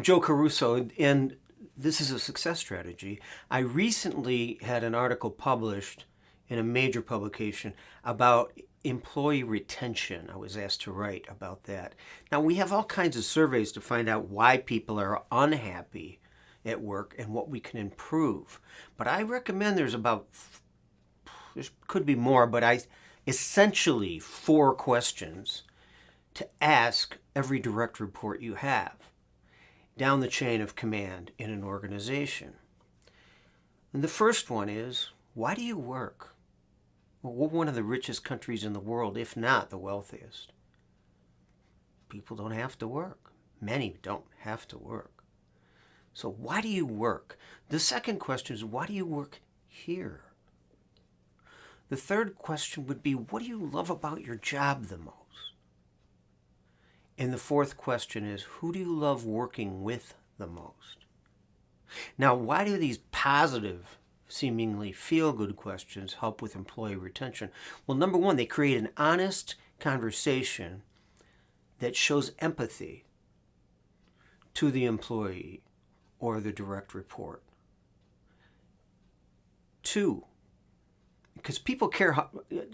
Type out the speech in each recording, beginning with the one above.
Joe Caruso, and this is a success strategy. I recently had an article published in a major publication about employee retention. I was asked to write about that. Now, we have all kinds of surveys to find out why people are unhappy at work and what we can improve. But I recommend there could be more, but essentially 4 questions to ask every direct report you have down the chain of command in an organization. And the first one is, why do you work? Well, we're one of the richest countries in the world, if not the wealthiest. People don't have to work. Many don't have to work. So why do you work? The second question is, why do you work here? The third question would be, what do you love about your job the most? And the fourth question is, who do you love working with the most? Now, why do these positive, seemingly feel-good questions help with employee retention? Well, number one, they create an honest conversation that shows empathy to the employee or the direct report. 2, because people care,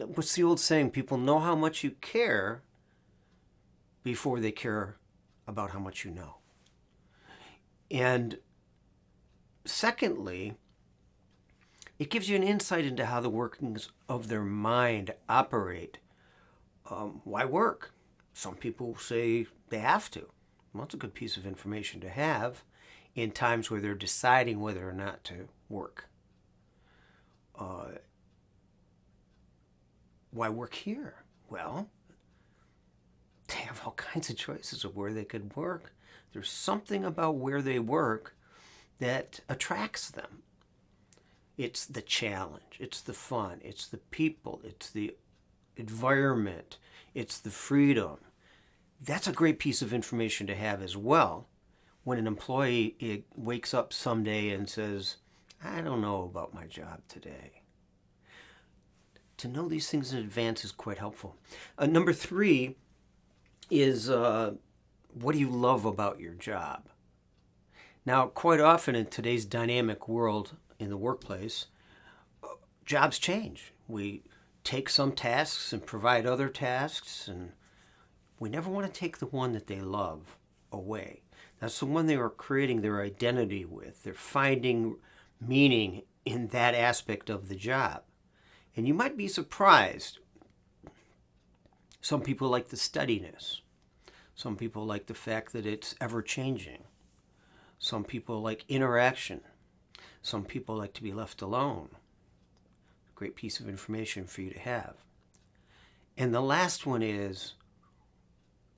what's the old saying? People know how much you care before they care about how much you know. And secondly, it gives you an insight into how the workings of their mind operate. Why work? Some people say they have to. Well, that's a good piece of information to have in times where they're deciding whether or not to work. Why work here? Well, they have all kinds of choices of where they could work. There's something about where they work that attracts them. It's the challenge, it's the fun, it's the people, it's the environment, it's the freedom. That's a great piece of information to have as well when an employee wakes up someday and says, I don't know about my job today. To know these things in advance is quite helpful. Number 3 is, what do you love about your job? Now, quite often in today's dynamic world in the workplace, jobs change. We take some tasks and provide other tasks, and we never want to take the one that they love away. That's the one they are creating their identity with. They're finding meaning in that aspect of the job. And you might be surprised. Some people like the steadiness. Some people like the fact that it's ever-changing. Some people like interaction. Some people like to be left alone. Great piece of information for you to have. And the last one is,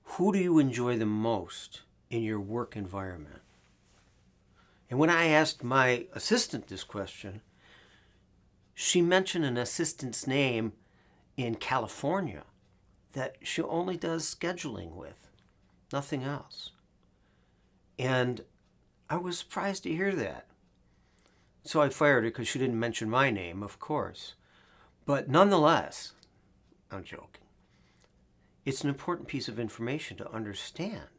who do you enjoy the most in your work environment? And when I asked my assistant this question, she mentioned an assistant's name in California that she only does scheduling with, nothing else. And I was surprised to hear that. So I fired her because she didn't mention my name, of course. But nonetheless, I'm joking. It's an important piece of information to understand